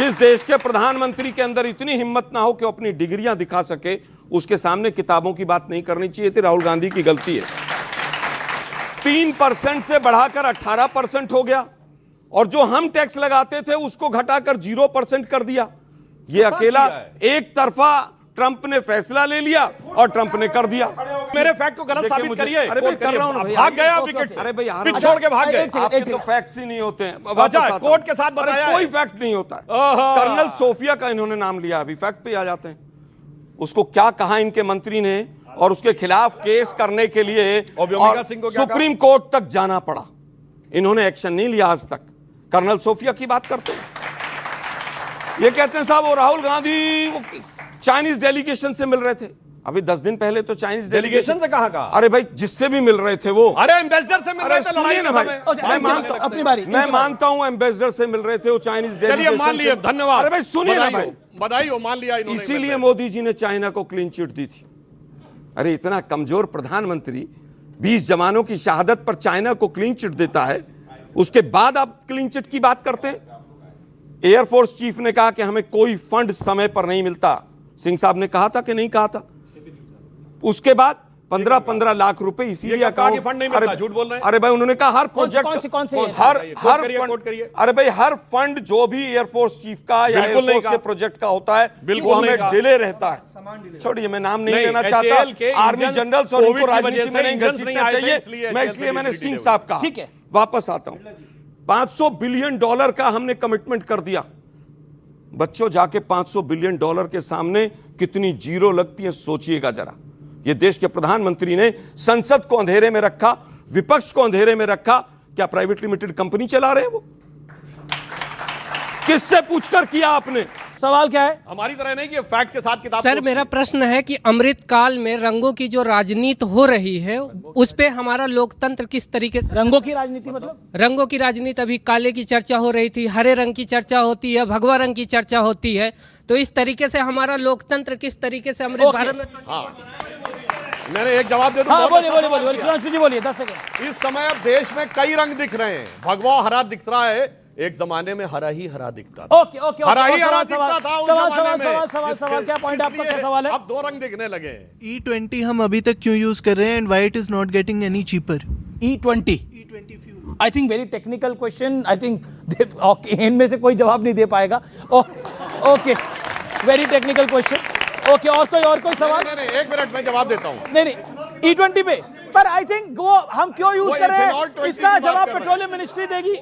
जिस देश के प्रधानमंत्री के अंदर इतनी हिम्मत ना हो कि अपनी डिग्रियां दिखा सके, उसके सामने किताबों की बात नहीं करनी चाहिए थी। राहुल गांधी की गलती है। 3% से बढ़ाकर 18% हो गया, और जो हम टैक्स लगाते थे उसको घटाकर 0% कर दिया। ये अकेला एक तरफा ट्रंप ने फैसला ले लिया और ट्रंप ने कर दिया। मेरे फैक्ट को गलत साबित करिए। अरे भाई कर रहा हूं ना भाई, भाग गया विकेट से। अरे भाई पिच छोड़ के भाग गए। आपके तो फैक्ट्स ही नहीं होते हैं। कोर्ट के साथ बताया कोई फैक्ट नहीं होता है। कर्नल सोफिया का इन्होंने नाम लिया, अभी फैक्ट पे आ जाते हैं। उसको क्या कहा इनके मंत्री ने, और उसके खिलाफ केस करने के लिए सुप्रीम कोर्ट तक जाना पड़ा। इन्होंने एक्शन नहीं लिया आज तक। कर्नल सोफिया की बात करते हैं, ये कहते हैं साहब वो राहुल गांधी चाइनीज डेलीगेशन से मिल रहे थे। अभी 10 दिन पहले तो चाइनीज डेलीगेशन से कहा का? अरे भाई जिससे भी मिल रहे थे वो, अरे एम्बेसडर से मिल रहे थे। सुनिए ना भाई, मैं मानता हूं एम्बेसडर से मिल रहे थे वो चाइनीज डेलीगेशन। मान लिया, धन्यवाद। अरे भाई सुनिए ना भाई, बधाई हो, मान लिया इन्होंने। इसीलिए मोदी जी ने चाइना को क्लीन चिट दी थी। अरे इतना कमजोर प्रधानमंत्री 20 जवानों की शहादत पर चाइना को क्लीन चिट देता है, उसके बाद आप क्लीन चिट की बात करते हैं। एयरफोर्स चीफ ने कहा कि हमें कोई फंड समय पर नहीं मिलता। सिंह साहब ने कहा था कि नहीं कहा था? उसके बाद 15-15 लाख रुपए इसीलिए अकाउंट फंड नहीं मिलता, झूठ बोल रहे हैं। अरे भाई उन्होंने कहा हर प्रोजेक्ट अरे भाई हर फंड जो भी एयरफोर्स चीफ का या एयरफोर्स के प्रोजेक्ट का होता है बिल्कुल हमें डिले रहता है। छोड़िए, मैं नाम नहीं लेना चाहता। आर्मी जनरल्स और उनको राजनीति में नहीं घसीटना चाहिए। मैं इसलिए मैंने सिंह साहब का वापस आता हूं। $500 बिलियन का हमने कमिटमेंट कर दिया। बच्चों जाके $500 बिलियन के सामने कितनी जीरो लगती है, सोचिएगा जरा। ये देश के प्रधानमंत्री ने संसद को अंधेरे में रखा, विपक्ष को अंधेरे में रखा। क्या प्राइवेट लिमिटेड कंपनी चला रहे हैं वो? किससे पूछकर किया आपने? सवाल क्या है? हमारी तरह नहीं कि फैक्ट के साथ किताब। सर मेरा प्रश्न है कि अमृत काल में रंगों की जो राजनीति हो रही है उस पे हमारा लोकतंत्र किस तरीके से? रंगों की राजनीति मतलब? रंगों की राजनीति, अभी काले की चर्चा हो रही थी, हरे रंग की चर्चा होती है, भगवा रंग की चर्चा होती है, तो इस तरीके से हमारा लोकतंत्र किस तरीके से अमृत भारत में? मैंने एक जवाब दे दूं। हाँ, बोलिए सुधांशु जी बोलिए, 10 सेकंड। इस समय अब देश में कई रंग दिख रहे हैं। भगवा हरा दिख रहा है, एक जमाने में हरा ही हरा दिखता था। ओके हरा ही हरा दिखता था उस जमाने में। सवाल क्या पॉइंट आपका, क्या सवाल है? अब 2 रंग दिखने लगे। E20 हम अभी तक क्यों यूज कर रहे हैं, and why it is not getting any cheaper? E20 fuel, I think very technical question. I think इनमें से कोई जवाब नहीं दे पाएगा। Okay, very technical question. Okay, और कोई सवाल? नहीं, 1 मिनट में जवाब देता हूं। नहीं, E20 पे, पर आई थिंक वो हम क्यों यूज कर रहे हैं इसका जवाब पेट्रोलियम मिनिस्ट्री देगी।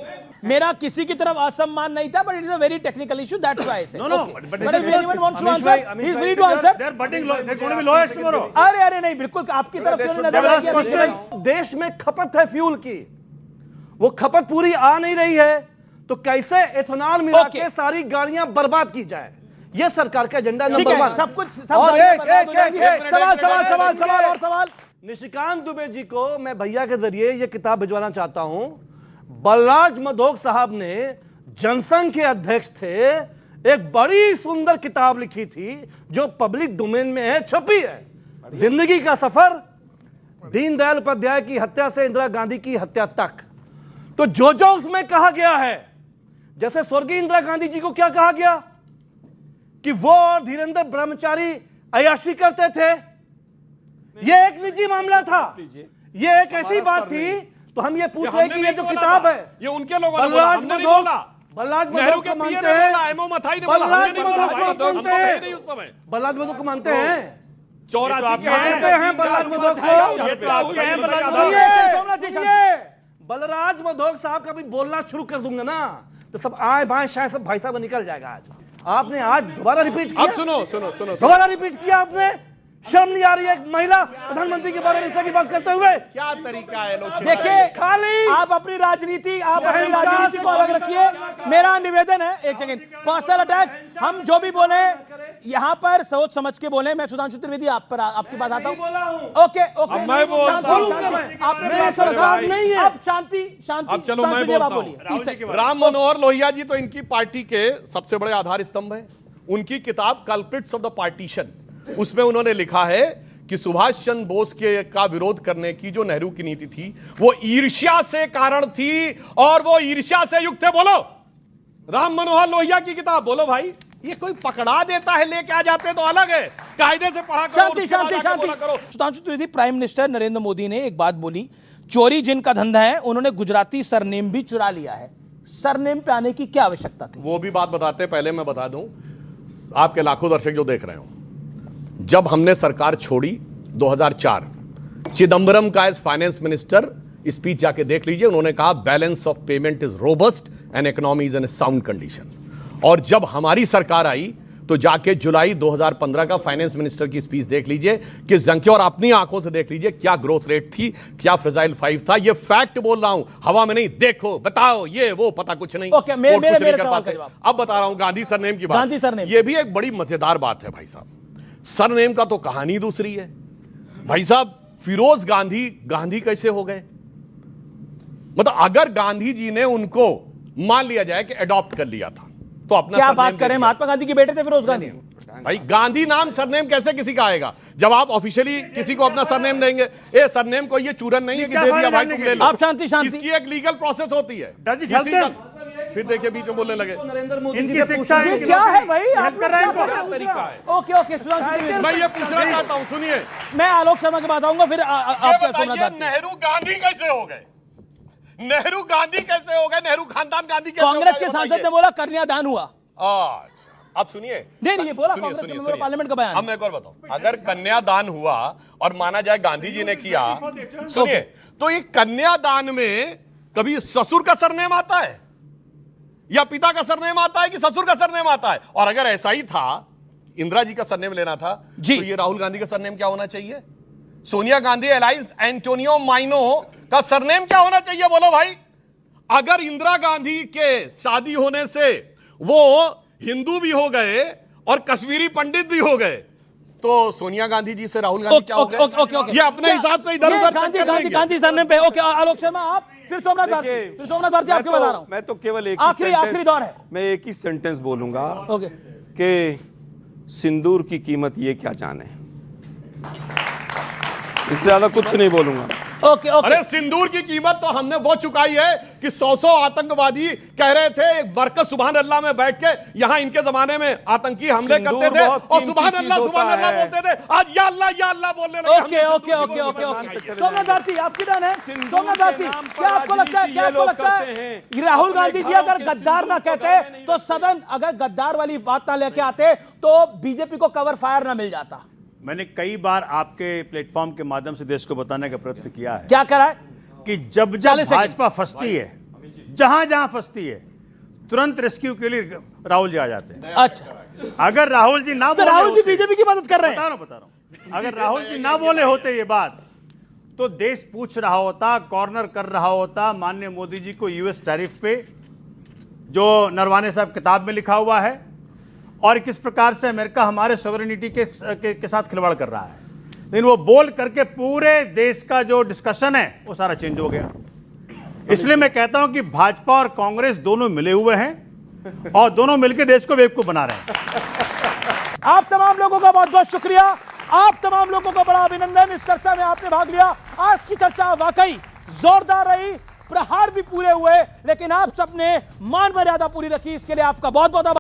मेरा किसी की तरफ असम्मान नहीं था, but it is a very technical issue, that's why I said. but if anyone wants to answer, he is free to answer. They are budding, they are going to be lawyers tomorrow. अरे नहीं, बिल्कुल आपकी तरफ से नजर। देश में खपत है फ्यूल की, वो खपत पूरी आ नहीं रही है, तो कैसे एथेनॉल मिला के सारी गाड़ियां बर्बाद की जाए, ये सरकार का एजेंडा नंबर 1। सब कुछ सवाल। निशिकांत दुबे जी को मैं भैया के जरिए ये किताब भिजवाना चाहता हूं। बलराज मधोक साहब ने जनसंघ के अध्यक्ष थे, एक बड़ी सुंदर किताब लिखी थी जो पब्लिक डोमेन में है, छपी है, जिंदगी का सफर, दीनदयाल उपाध्याय की हत्या से इंदिरा गांधी की हत्या तक। तो जो उसमें कहा गया है, जैसे स्वर्गीय इंदिरा गांधी जी को क्या कहा गया कि वो और धीरेन्द्र ब्रह्मचारी अय्याशी करते थे, ये एक निजी मामला था, ये एक ऐसी बात थी। तो हम ये पूछ रहे हैं कि ये जो किताब है, ये उनके लोगों ने बोला, हमने नहीं बोला। बलराज नेहरू के पीए ने बोला, एमओ मथाई ने बोला, हमने नहीं बोला। बलराज मधोक को मानते हैं, 84 के हैं बलराज मधोक को। बलराज मधोक साहब का भी बोलना शुरू कर दूंगा ना, तो सब आए बाएं शायद सब भाई साहब निकल जाएगा। आज आपने आज दोबारा रिपीट किया। अब सुनो, दोबारा रिपीट किया आपने। शर्म नहीं आ रही है एक महिला प्रधानमंत्री के बारे में इस तरह की बात करते हुए? क्या तरीका है? देखिए, खाली आप अपनी राजनीति को अलग रखिए। मेरा निवेदन है, एक सेकंड, पर्सनल अटैक हम जो भी बोले यहाँ पर सोच समझ के बोले। मैं सुधांशु त्रिवेदी आपकी बात आता हूँ। ओके, मैं बोलता हूँ, आप शांति। राम मनोहर लोहिया जी तो इनकी पार्टी के सबसे बड़े आधार स्तंभ है। उनकी किताब कल्प्रिट्स ऑफ द पार्टीशन, उसमें उन्होंने लिखा है कि सुभाष चंद्र बोस के का विरोध करने की जो नेहरू की नीति थी वो ईर्ष्या से कारण थी, और वो ईर्ष्या से युक्त थे। बोलो, राम मनोहर लोहिया की किताब, बोलो भाई, ये कोई पकड़ा देता है लेके आ जाते हैं तो अलग है, कायदे से पढ़ा करो। शांति शांति शांति। सुधांशु त्रिवेदी, प्राइम मिनिस्टर नरेंद्र मोदी ने एक बात बोली, चोरी जिनका धंधा है उन्होंने गुजराती सरनेम भी चुरा लिया है, सरनेम पे आने की क्या आवश्यकता थी? वो भी बात बताते पहले मैं बता दूं आपके लाखों दर्शक जो देख रहे हो, जब हमने सरकार छोड़ी 2004, चिदंबरम का एज फाइनेंस मिनिस्टर स्पीच जाके देख लीजिए, उन्होंने कहा balance of payment is robust and economy is in sound condition. और जब हमारी सरकार आई तो जाके जुलाई 2015 का फाइनेंस मिनिस्टर की स्पीच देख लीजिए, किस ढंग की, और अपनी आंखों से देख लीजिए क्या ग्रोथ रेट थी, क्या फ्रेजाइल 5 था। ये फैक्ट बोल रहा हूं, हवा में नहीं, देखो बताओ, ये वो पता कुछ नहीं। ओके, मेरे सवाल का जवाब। अब बता रहा हूं गांधी सरनेम की बात। गांधी सरनेम, ये भी एक बड़ी मजेदार बात है भाई साहब। सरनेम का तो कहानी दूसरी है भाई साहब। फिरोज गांधी, गांधी कैसे हो गए? मतलब अगर गांधी जी ने उनको मान लिया जाए कि अडॉप्ट कर लिया था तो अपना क्या बात करें, महात्मा गांधी के बेटे थे फिरोज गांधी। भाई गांधी नाम सरनेम कैसे किसी का आएगा जब आप ऑफिशियली किसी को अपना सरनेम देंगे? ए सरनेम को ये चूरन नहीं है कि दे दिया भाई तुम ले लो। आप शांति शांति, इसकी एक लीगल प्रोसेस होती है। फिर देखिए बीच में बोलने लगे नरेंद्र मोदी इनकी शिक्षा ये क्या है भाई? आप कर रहे हैं क्या तरीका है? ओके ओके, सुधांशु त्रिवेदी, मैं ये पूछना चाहता हूं, सुनिए, मैं आलोक शर्मा के बाद आऊंगा, फिर आपका सोमनाथ। नेहरू गांधी कैसे हो गए? नेहरू गांधी कैसे हो गए? नेहरू खानदान गांधी कैसे हो गए? कांग्रेस के सांसद ने बोला कन्यादान हुआ। अच्छा, अब सुनिए, नहीं ये बोला कांग्रेस के मेंबर पार्लियामेंट का बयान। अब मैं एक और बताऊं, अगर कन्यादान हुआ और माना जाए गांधी जी ने किया, सुनिए, तो ये कन्यादान में कभी ससुर का सरनेम आता है या पिता का सरनेम आता है कि ससुर का सरनेम आता है? और अगर ऐसा ही था, इंदिरा जी का सरनेम लेना था जी, तो ये राहुल गांधी का सरनेम क्या होना चाहिए? सोनिया गांधी एलाइज एंटोनियो माइनो का सरनेम क्या होना चाहिए? बोलो भाई। अगर इंदिरा गांधी के शादी होने से वो हिंदू भी हो गए और कश्मीरी पंडित भी हो गए तो सोनिया गांधी जी से राहुल गांधी क्या हो गए? ये अपने हिसाब से इधर उधर गांधी सरनेम पे। ओके आलोक शर्मा, आप फिर सोमनाथ भारती, फिर सोमनाथ भारती, आपको बता रहा हूं। मैं तो केवल एक आखिरी दौर है, मैं एक ही सेंटेंस बोलूंगा ओके, कि सिंदूर की कीमत ये क्या जाने, इससे ज्यादा कुछ नहीं बोलूंगा। Okay okay. अरे सिंदूर की कीमत तो हमने वो चुकाई है कि 100 आतंकवादी कह रहे थे बरकत सुभान अल्लाह में बैठ के यहां इनके जमाने में आतंकी हमले करते थे और सुभान अल्लाह बोलते थे, आज या अल्लाह बोलने लगे। Okay okay okay okay okay, Somnath Bharti आपकी टर्न है। सोमनाथ भारती, क्या आपको लगता है राहुल गांधी जी अगर गद्दार ना कहते तो सदन, अगर गद्दार वाली बात ना लेके आते तो बीजेपी को कवर फायर ना मिल जाता? मैंने कई बार आपके प्लेटफॉर्म के माध्यम से देश को बताने का प्रयत्न किया है। क्या करा है कि जब भाजपा फंसती है, जहां फंसती है, तुरंत रेस्क्यू के लिए राहुल जी आ जाते हैं। अच्छा, अगर राहुल जी ना तो राहुल जी बीजेपी की मदद कर रहे हैं? बता रहा हूं, अगर राहुल जी ना बोले होते ये बात तो देश पूछ रहा होता, कॉर्नर कर रहा होता माननीय मोदी जी को यूएस टैरिफ पे, जो नरवाने साहब किताब में लिखा हुआ है, और किस प्रकार से अमेरिका हमारे सॉवरेनिटी के साथ खिलवाड़ कर रहा है। लेकिन वो बोल करके पूरे देश का जो डिस्कशन है वो सारा चेंज हो गया। इसलिए मैं कहता हूं कि भाजपा और कांग्रेस दोनों मिले हुए हैं और दोनों मिलकर देश को बेवकूफ बना रहे हैं। आप तमाम लोगों का बहुत बहुत शुक्रिया, आप तमाम लोगों का बड़ा अभिनंदन। इस चर्चा में आपने भाग लिया। आज की चर्चा वाकई जोरदार रही, प्रहार भी पूरे हुए, लेकिन आप सबने मान मर्यादा पूरी रखी, इसके लिए आपका बहुत बहुत